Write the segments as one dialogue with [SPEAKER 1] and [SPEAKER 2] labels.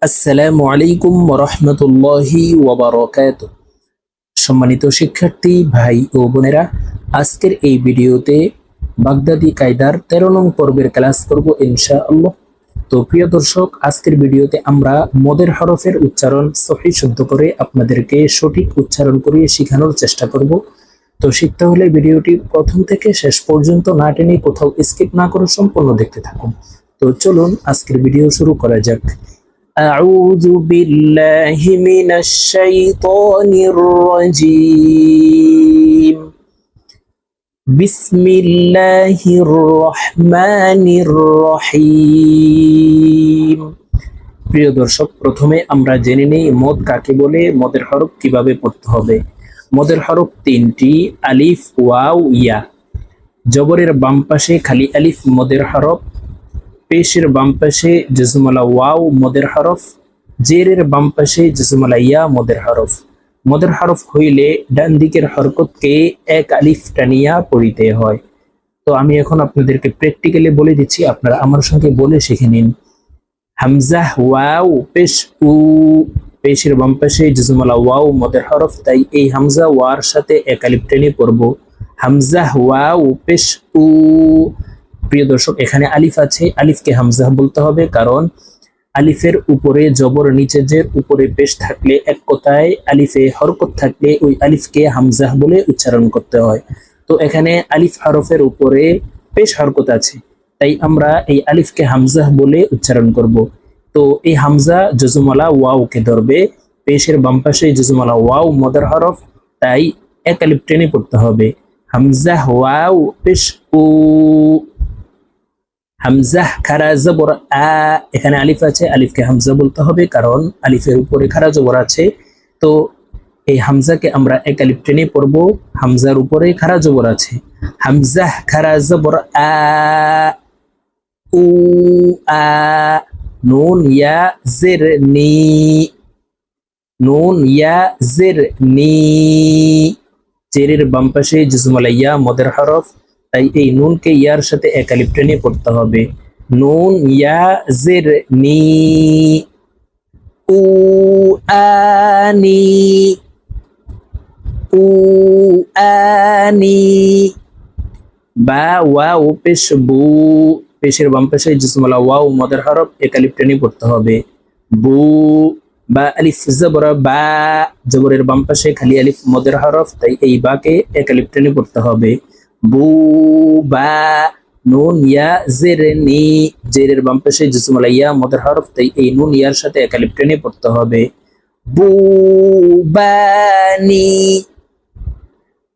[SPEAKER 1] আসসালামু আলাইকুম রহমতুল্লাহি ওয়াবারাকাতু। সম্মানিত শিক্ষার্থী ভাই ও বোনেরা, আজকের এই ভিডিওতে বাগদাদি কায়দার 13 নং পর্বের ক্লাস করব ইনশাআল্লাহ। তো প্রিয় দর্শক, আজকের ভিডিওতে আমরা মদের হরফের উচ্চারণ সহিহ শুদ্ধ করে আপনাদেরকে সঠিক উচ্চারণ করিয়ে শেখানোর চেষ্টা করব। তো শিখতে হলে ভিডিওটি প্রথম থেকে শেষ পর্যন্ত না টেনে কোথাও স্কিপ না করে সম্পূর্ণ দেখতে থাকুন। তো চলুন আজকের ভিডিও শুরু করা যাক। أعوذ بالله من الشيطان الرجيم بسم الله الرحمن الرحيم। প্রিয় দর্শক, প্রথমে আমরা জেনে নেই মদ কাকে বলে, মদের হরফ কিভাবে পড়তে হবে। মদের হরফ তিনটি: আলিফ, ওয়াও, ইয়া। জবরের বাম পাশে খালি আলিফ মদের হরফ, পেশের বাম পাশে জজমলা ওয়াও মদের হরফ, জেরের বাম পাশে জজমলা ইয়া মদের হরফ। মদের হরফ হইলে ডান দিকের হরকতকে এক আলিফ টানিয়া পড়িতে হয়। তো আমি এখন আপনাদেরকে প্র্যাকটিক্যালি বলে দিচ্ছি, আপনারা আমার সঙ্গে বলে শিখে নিন। হামজা, ওয়াও, পেশ, উ। পেশের বাম পাশে জজমলা ওয়াও মদের হরফ, তাই এই হামজা ওয়ার সাথে এক আলিফ টেনে পড়ব। হামজা, ওয়াও, পেশ, উ। প্রিয় দর্শক, এখানে আলিফ আছে, আলিফকে হামজা বলতে হবে, কারণ আলিফের উপরে জবর, নিচে জের, উপরে পেশ থাকলে, এক কথায় আলিফে হরকত থাকলে ওই আলিফকে হামজা বলে উচ্চারণ করতে হয়। তো এখানে আলিফ হরফের উপরে পেশ হরকত আছে, তাই আমরা এই আলিফকে হামজা বলে উচ্চারণ করব। তো এই হামজা জজমলা ওয়াওকে ধরবে, পেশের বাম পাশে জজমলা ওয়াও মদের হরফ, তাই এক আলিফ টেনে পড়তে হবে। হামজা, ওয়াও, পেশ, উ। হামজা খারা জবর আ, এখানে আলিফ আছে, আলিফকে হামজা বলতে হবে, কারণ আলিফের উপরে খারা জবর আছে। তো এই হামজাকে আমরা এক আলিফ টেনে পড়ব, হামজার উপরে খারা জবর আছে। হামজা খারা জবর আ, উ, আ। নুন ইয়া জের নি, নুন ইয়া জের নি। জেরের বাম পাশে জজমলা ইয়া মদের হরফ, তাই এই নুনকে ইয়ার সাথে এক আলিফ টেনে পড়তে হবে। নুন ইয়া জের নি, উ, আনি, উ, আনি। বা, ওয়াও, পেশ, বু। পেশের বাম পাশে জজমলা ওয়াও মদের হরফ, এক আলিফ টেনে পড়তে হবে। বু। বা আলিফ জবর বা, জবরের বাম পাশে খালি আলিফ মদের হরফ, তাই এই বাকে এক আলিফ টেনে পড়তে হবে। বু, বা। নুন ইয়া জের নি, জেরের বাম পাশে জজমলা ইয়া মদের হরফ, তাই এই নুন ইয়ার সাথে এক আলিফ টেনে পড়তে হবে। বু, বানি,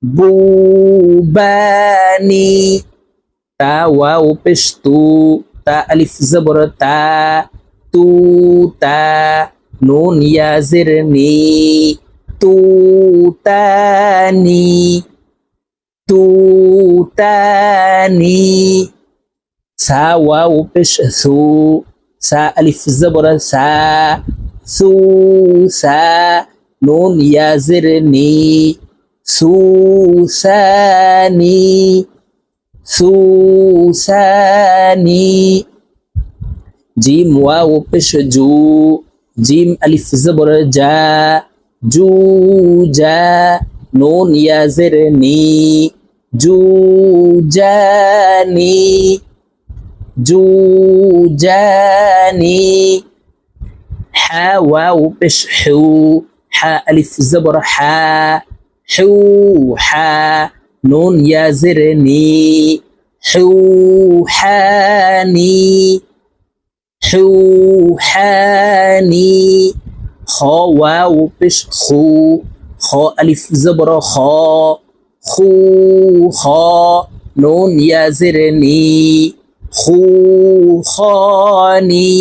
[SPEAKER 1] বু, বানি। তা, ওয়াও, পেশ, তু। তা আলিফ জবর তা, তু, তা। নুন ইয়া জের নি, তু, তানি, তু, তানি। সা, ওয়াও, পেশ, সু। সা আলিফ জবর সা, সু, সা। নুন ইয়া জের নি, সু, সানি, সুসানি। জিম, ওয়াও, পেশ, জু। জিম আলিফ জবর জা, জু, জা। নুন ইয়া জের নি, জু, জানি, জু, জানি। হা, ওয়াও, পেশ, হু। হা আলিফ জবর হা, হু, হা। নুন ইয়া জের নি, হু, হানি, হু, হানি। খ, ওয়াও, পেশ, খু। খ আলিফ জবর খ, খু, খ। নুন ইয়া জের নি, খু, খানি।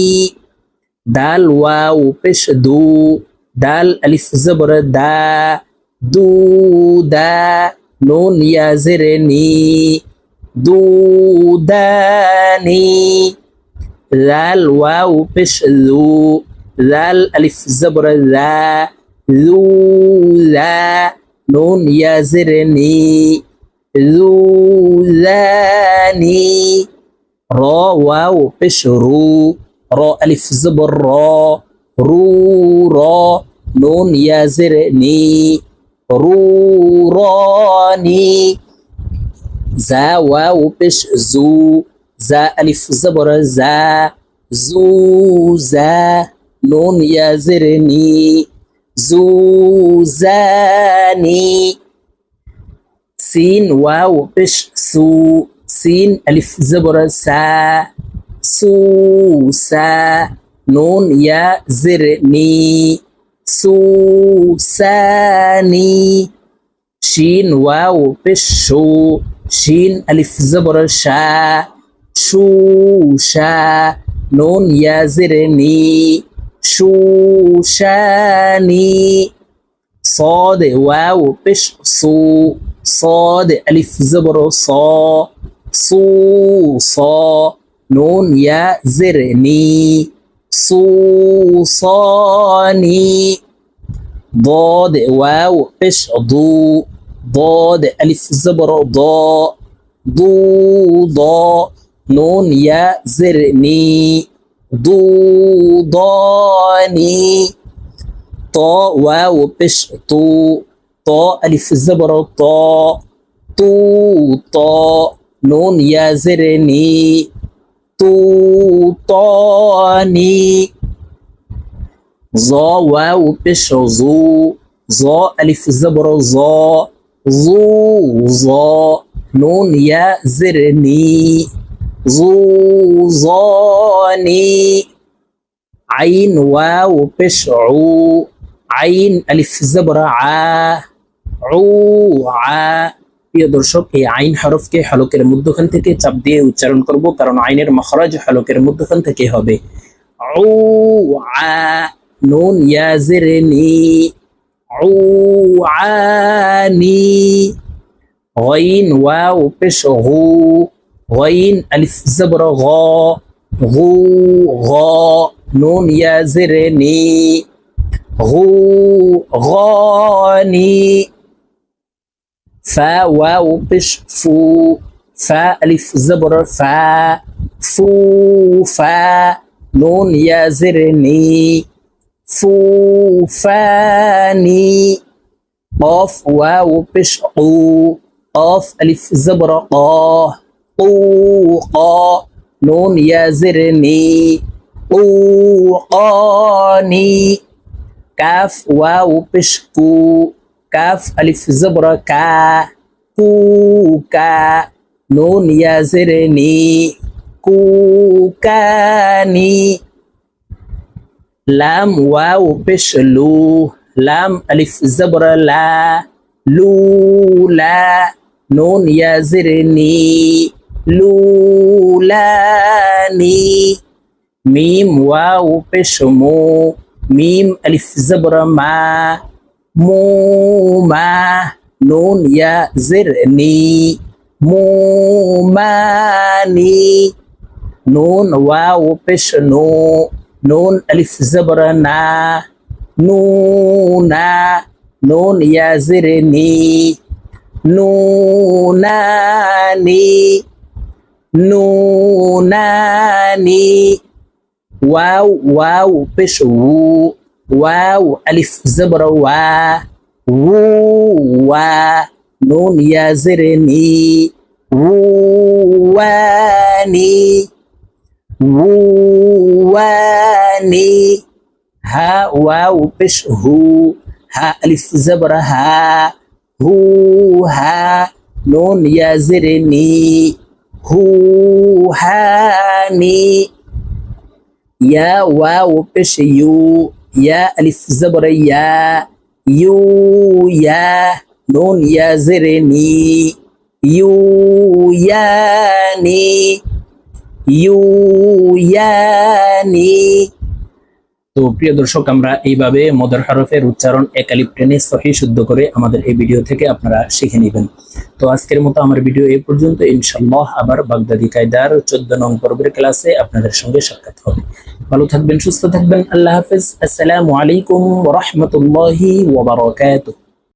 [SPEAKER 1] দাল, ওয়াও, পেশ, দু। দাল আলিফ জবর দা, দু, দা। নুন ইয়া জের নি, দু, দানি। লাল, ওয়াও, পেশ, লু। লাল আলিফ জবর লা, লু, লা। নুন ইয়া জের নি, লু, লানি। র, ওয়াও, পেশ, রু। র আলিফ জবর র, রু র নুন ইয়া জের নি রু র নি জা ওয়াও পেশ জু জা আলিফ জবর জা জু জা নুন ইয়া জের নি জু জানি সিন ওয়াও পেশ সু সিন আলিফ জবর সা সু সা নুন ইয়া জের নি সু সানি শিন ওয়াও পেশ শু শিন আলিফ জবর শা শু শা নুন ইয়া জের নি শু শানি صاد واو بش صو صاد ألف زبر صا صو صا نون يا زرني صو صاني ضاد واو بش ضو ضاد ألف زبر ضا ضو ضا نون يا زرني ضو ضاني طا واو بش طو طا ألف زبر طا طو طا نون يا زرني طو طاني ظا واو بش ظو ظا ألف زبر ظا ظو ظا نون يا زرني ظو ظاني عين واو بش عو আইন আলিফ জবরা প্রিয় দর্শক এই আইন হরফকে হলকের মধ্যখান থেকে চাপ দিয়ে উচ্চারণ করব, কারণ আইনের মাখরাজ হলকের মধ্যখান থেকে হবে। নুন ইয়া জের নি আনি গাইন ওয়াও পেশ গু গাইন আলিফ জবরা গু নুন ইয়া জের নি غاني فا واو بش فو فا ألف زبر فا فو فا نون يا زرني فو فاني قاف واو بش قو قاف ألف زبر قا قو قا نون يا زرني قو قاني কাফ ওয়াও পেশ কু কাফ আলিফ জবর কা কু কা নুন ইয়া জের নি কু কানি লাম ওয়াও পেশ লু লাম আলিফ জবর লা লু লা নুন ইয়া জের নি লু লানি মিম ওয়াও পেশ মু ميم ألف زبر ما مو ما نون يا زرني مو ماني نون واو بش نو نون ألف زبر نا نونا نون يا زرني نوناني نوناني واو واو بش وو واو ألف زبر وا ووا نون يا زرني وواني وواني ها واو بش هو ها ألف زبر ها هو ها نون يا زرني هو هاني يا واو بش يو يا ألف زبر يا يو يا نون يا زرني يو ياني يو ياني তো প্রিয় দর্শক, আমরা এইভাবে মদর হরফের উচ্চারণ একালিপ টেনে সহি শুদ্ধ করে আমাদের এই ভিডিও থেকে আপনারা শিখে নেবেন। তো আজকের মতো আমার ভিডিও এই পর্যন্ত। ইনশাআল্লাহ আবার বাগদাদি কায়দার 14 নং পর্বের ক্লাসে আপনাদের সঙ্গে সাক্ষাৎ হবে। ভালো থাকবেন, সুস্থ থাকবেন। আল্লাহ হাফেজ। আসসালামু আলাইকুম ওয়া রাহমাতুল্লাহি ওয়া বারাকাতুহু।